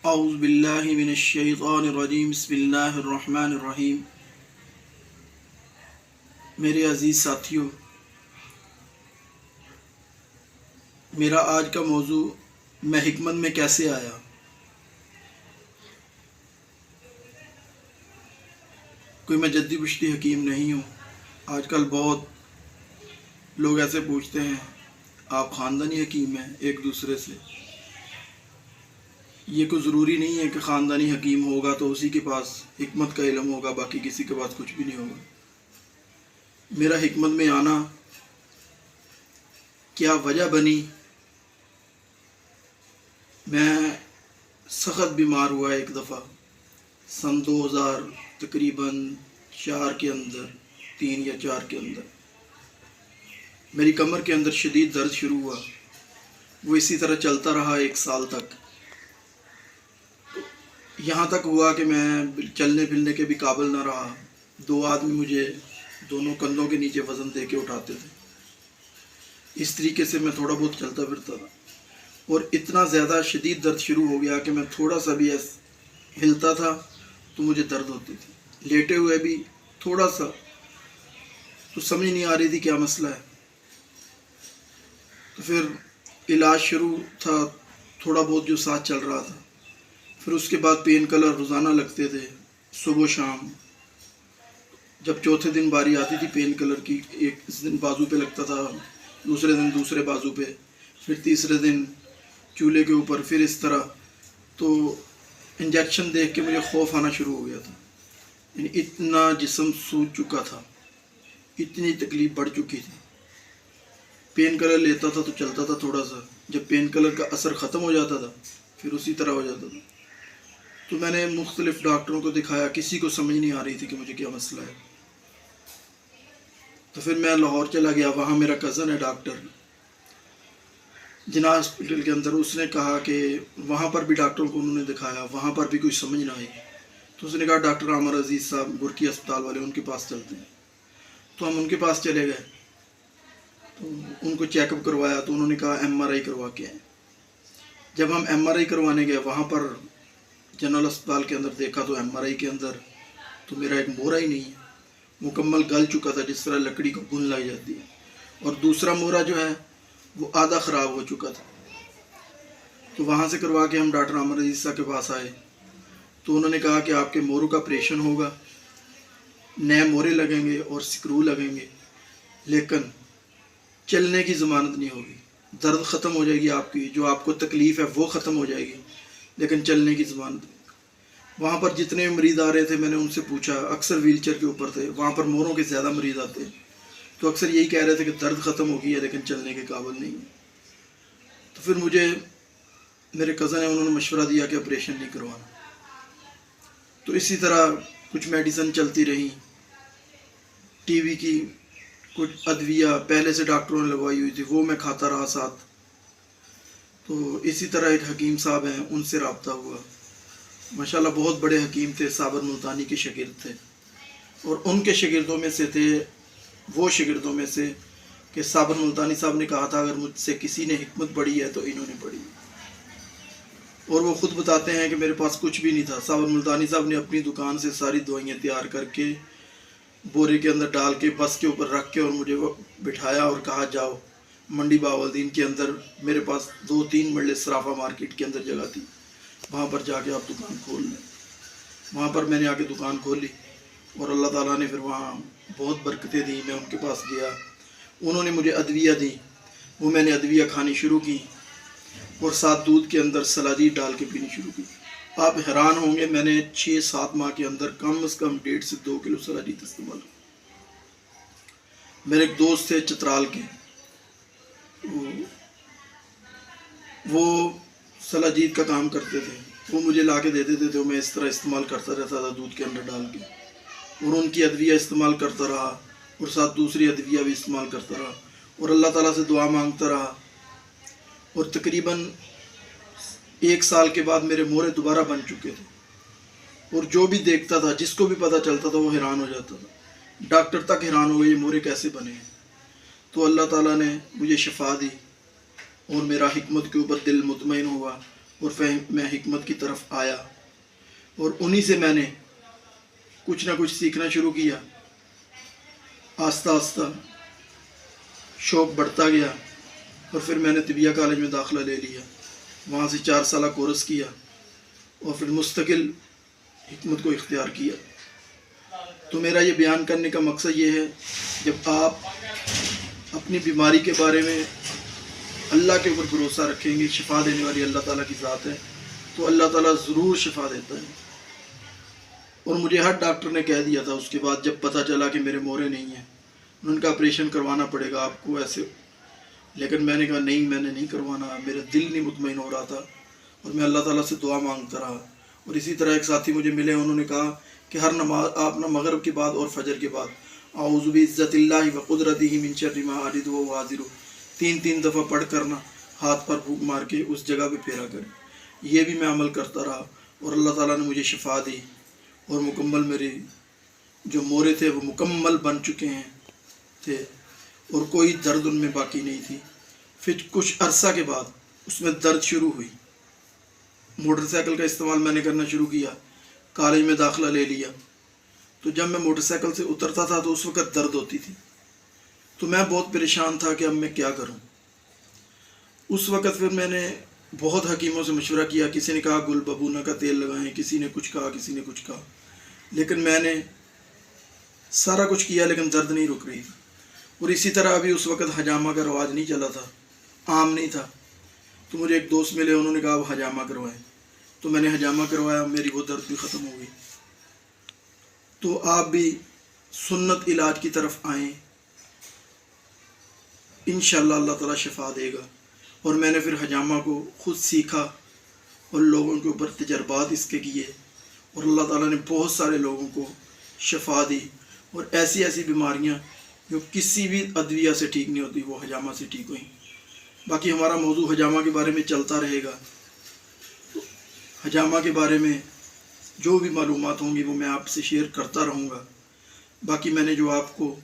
اعوذ باللہ من الشیطان الرجیم بسم اللہ الرحمن الرحیم۔ میرے عزیز ساتھیوں، میرا آج کا موضوع میں حکمت میں کیسے آیا۔ کوئی میں جدی پشتی حکیم نہیں ہوں۔ آج کل بہت لوگ ایسے پوچھتے ہیں آپ خاندانی حکیم ہیں ایک دوسرے سے۔ یہ کوئی ضروری نہیں ہے کہ خاندانی حکیم ہوگا تو اسی کے پاس حکمت کا علم ہوگا، باقی کسی کے پاس کچھ بھی نہیں ہوگا۔ میرا حکمت میں آنا کیا وجہ بنی، میں سخت بیمار ہوا ایک دفعہ سن 2000 تقریباً 4 کے اندر، 3 یا 4 کے اندر میری کمر کے اندر شدید درد شروع ہوا۔ وہ اسی طرح چلتا رہا 1 سال تک، یہاں تک ہوا کہ میں چلنے پھرنے کے بھی قابل نہ رہا۔ 2 آدمی مجھے دونوں کندھوں کے نیچے وزن دے کے اٹھاتے تھے۔ اس طریقے سے میں تھوڑا بہت چلتا پھرتا تھا، اور اتنا زیادہ شدید درد شروع ہو گیا کہ میں تھوڑا سا بھی ہلتا تھا تو مجھے درد ہوتی تھی، لیٹے ہوئے بھی تھوڑا سا تو سمجھ نہیں آ رہی تھی کیا مسئلہ ہے۔ تو پھر علاج شروع تھا، تھوڑا بہت جو ساتھ چل رہا تھا۔ پھر اس کے بعد پین کلر روزانہ لگتے تھے، صبح و شام۔ جب چوتھے دن باری آتی تھی پین کلر کی، ایک دن بازو پہ لگتا تھا، دوسرے دن دوسرے بازو پہ، پھر تیسرے دن چولہے کے اوپر، پھر اس طرح۔ تو انجیکشن دیکھ کے مجھے خوف آنا شروع ہو گیا تھا، یعنی اتنا جسم سوج چکا تھا، اتنی تکلیف بڑھ چکی تھی۔ پین کلر لیتا تھا تو چلتا تھا تھوڑا سا، جب پین کلر کا اثر ختم ہو جاتا تھا پھر اسی طرح ہو جاتا تھا۔ تو میں نے مختلف ڈاکٹروں کو دکھایا، کسی کو سمجھ نہیں آ رہی تھی کہ مجھے کیا مسئلہ ہے۔ تو پھر میں لاہور چلا گیا، وہاں میرا کزن ہے ڈاکٹر جناح ہاسپٹل کے اندر۔ اس نے کہا کہ وہاں پر بھی ڈاکٹروں کو انہوں نے دکھایا، وہاں پر بھی کوئی سمجھ نہ آئی۔ تو اس نے کہا ڈاکٹر عامر عزیز صاحب گرکی اسپتال والے، ان کے پاس چلتے ہیں۔ تو ہم ان کے پاس چلے گئے، تو ان کو چیک اپ کروایا تو انہوں نے کہا ایم آر آئی کروا کے آئیں۔ جب ہم ایم آر آئی کروانے گئے وہاں پر جنرل اسپتال کے اندر دیکھا تو ایم آر آئی کے اندر تو میرا ایک مورا ہی نہیں ہے، مکمل گل چکا تھا جس طرح لکڑی کو گھن لائی جاتی ہے، اور دوسرا مورا جو ہے وہ آدھا خراب ہو چکا تھا۔ تو وہاں سے کروا کے ہم ڈاکٹر عامر عزیز صاحب کے پاس آئے تو انہوں نے کہا کہ آپ کے موروں کا آپریشن ہوگا، نئے مورے لگیں گے اور سکرو لگیں گے، لیکن چلنے کی ضمانت نہیں ہوگی۔ درد ختم ہو جائے گی آپ کی، جو آپ کو تکلیف ہے وہ ختم ہو جائے گی، لیکن چلنے کی ضمانت نہیں۔ وہاں پر جتنے مریض آ رہے تھے میں نے ان سے پوچھا، اکثر ویل چیئر کے اوپر تھے، وہاں پر موروں کے زیادہ مریض آتے ہیں، تو اکثر یہی کہہ رہے تھے کہ درد ختم ہو گئی ہے لیکن چلنے کے قابل نہیں ہے۔ تو پھر مجھے میرے کزن ہیں، انہوں نے مشورہ دیا کہ آپریشن نہیں کروانا۔ تو اسی طرح کچھ میڈیسن چلتی رہیں، ٹی وی کی کچھ ادویہ پہلے سے ڈاکٹروں نے لگوائی ہوئی تھی وہ میں کھاتا رہا ساتھ۔ تو اسی طرح ایک حکیم صاحب ہیں، ان سے رابطہ ہوا، ماشاءاللہ بہت بڑے حکیم تھے، صابر ملتانی کے شاگرد تھے، اور ان کے شاگردوں میں سے تھے، وہ شاگردوں میں سے کہ صابر ملتانی صاحب نے کہا تھا اگر مجھ سے کسی نے حکمت پڑھی ہے تو انہوں نے پڑھی۔ اور وہ خود بتاتے ہیں کہ میرے پاس کچھ بھی نہیں تھا، صابر ملتانی صاحب نے اپنی دکان سے ساری دوائیاں تیار کر کے بورے کے اندر ڈال کے بس کے اوپر رکھ کے اور مجھے وہ بٹھایا اور کہا جاؤ منڈی باولدین کے اندر، میرے پاس 2-3 مرلے صرافہ مارکیٹ کے اندر جگہ تھی، وہاں پر جا کے آپ دکان کھول لیں۔ وہاں پر میں نے آ کے دکان کھولی اور اللہ تعالیٰ نے پھر وہاں بہت برکتیں دیں۔ میں ان کے پاس گیا، انہوں نے مجھے ادویہ دیں، وہ میں نے ادویہ کھانی شروع کی، اور ساتھ دودھ کے اندر سلاجید ڈال کے پینی شروع کی۔ آپ حیران ہوں گے، میں نے 6-7 ماہ کے اندر کم از کم 1.5 سے 2 کلو سلاجید استعمال کی۔ میرے ایک دوست تھے چترال کے، وہ سلاجید کا کام کرتے تھے، وہ مجھے لا کے دیتے تھے تو میں اس طرح استعمال کرتا رہتا تھا دودھ کے اندر ڈال کے، اور ان کی ادویہ استعمال کرتا رہا، اور ساتھ دوسری ادویہ بھی استعمال کرتا رہا، اور اللہ تعالیٰ سے دعا مانگتا رہا۔ اور تقریباً 1 سال کے بعد میرے مورے دوبارہ بن چکے تھے، اور جو بھی دیکھتا تھا، جس کو بھی پتہ چلتا تھا، وہ حیران ہو جاتا تھا، ڈاکٹر تک حیران ہو گئے یہ مورے کیسے بنے ہیں۔ تو اللہ تعالیٰ نے مجھے شفا دی اور میرا حکمت کے اوپر دل مطمئن ہوا، اور میں حکمت کی طرف آیا اور انہی سے میں نے کچھ نہ کچھ سیکھنا شروع کیا. آہستہ آہستہ شوق بڑھتا گیا اور پھر میں نے طبیہ کالج میں داخلہ لے لیا. وہاں سے 4 سالہ کورس کیا اور پھر مستقل حکمت کو اختیار کیا. تو میرا یہ بیان کرنے کا مقصد یہ ہے، جب آپ اپنی بیماری کے بارے میں اللہ کے اوپر بھروسہ رکھیں گے، شفا دینے والی اللہ تعالیٰ کی ذات ہے، تو اللہ تعالیٰ ضرور شفا دیتا ہے. اور مجھے ہر ڈاکٹر نے کہہ دیا تھا اس کے بعد جب پتہ چلا کہ میرے مورے نہیں ہیں، ان کا آپریشن کروانا پڑے گا آپ کو ایسے. لیکن میں نے کہا نہیں، میں نے نہیں کروانا. میرا دل نہیں مطمئن ہو رہا تھا اور میں اللہ تعالیٰ سے دعا مانگتا رہا. اور اسی طرح ایک ساتھی مجھے ملے، انہوں نے کہا کہ ہر نماز آپ نہ مغرب کے بعد اور فجر کے بعد اعوذ بعزت اللہ وقدرتہ من شر ما اجد وهو حاضر 3 دفعہ پڑھ کرنا، ہاتھ پر پھونک مار کے اس جگہ پہ پھیرا کریں. یہ بھی میں عمل کرتا رہا اور اللہ تعالیٰ نے مجھے شفا دی اور مکمل میرے جو مورے تھے وہ مکمل بن چکے ہیں تھے اور کوئی درد ان میں باقی نہیں تھی. پھر کچھ عرصہ کے بعد اس میں درد شروع ہوئی. موٹر سائیکل کا استعمال میں نے کرنا شروع کیا، کالج میں داخلہ لے لیا. تو جب میں موٹر سائیکل سے اترتا تھا تو اس وقت درد ہوتی تھی. تو میں بہت پریشان تھا کہ اب میں کیا کروں. اس وقت پھر میں نے بہت حکیموں سے مشورہ کیا. کسی نے کہا گل ببونا کا تیل لگائیں، کسی نے کچھ کہا، کسی نے کچھ کہا. لیکن میں نے سارا کچھ کیا لیکن درد نہیں رک رہی تھی. اور اسی طرح ابھی اس وقت حجامہ کا رواج نہیں چلا تھا، عام نہیں تھا. تو مجھے ایک دوست ملے، انہوں نے کہا اب حجامہ کروائیں. تو میں نے حجامہ کروایا، میری وہ درد بھی ختم ہو گئی. تو آپ بھی سنت علاج کی طرف آئیں، انشاءاللہ اللہ تعالیٰ شفا دے گا. اور میں نے پھر حجامہ کو خود سیکھا اور لوگوں کے اوپر تجربات اس کے کیے اور اللہ تعالیٰ نے بہت سارے لوگوں کو شفا دی. اور ایسی ایسی بیماریاں جو کسی بھی ادویہ سے ٹھیک نہیں ہوتی وہ حجامہ سے ٹھیک ہوئیں. باقی ہمارا موضوع حجامہ کے بارے میں چلتا رہے گا. حجامہ کے بارے میں جو بھی معلومات ہوں گی وہ میں آپ سے شیئر کرتا رہوں گا. باقی میں نے جو آپ کو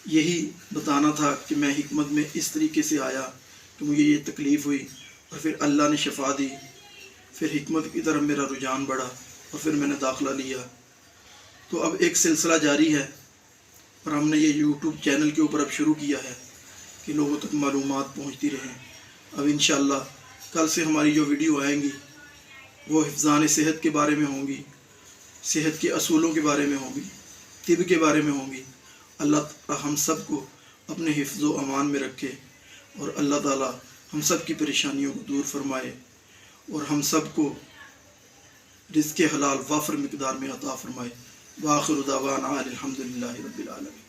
یہی بتانا تھا کہ میں حکمت میں اس طریقے سے آیا کہ مجھے یہ تکلیف ہوئی اور پھر اللہ نے شفا دی. پھر حکمت کی طرف میرا رجحان بڑھا اور پھر میں نے داخلہ لیا. تو اب ایک سلسلہ جاری ہے اور ہم نے یہ یوٹیوب چینل کے اوپر اب شروع کیا ہے کہ لوگوں تک معلومات پہنچتی رہیں. اب انشاءاللہ کل سے ہماری جو ویڈیو آئیں گی وہ حفظان صحت کے بارے میں ہوں گی، صحت کے اصولوں کے بارے میں ہوں گی، طب کے بارے میں ہوں گی. اللہ تعالیٰ ہم سب کو اپنے حفظ و امان میں رکھے اور اللہ تعالیٰ ہم سب کی پریشانیوں کو دور فرمائے اور ہم سب کو رزق حلال وافر مقدار میں عطا فرمائے. وآخر دعوانا الحمدللہ رب العالمین.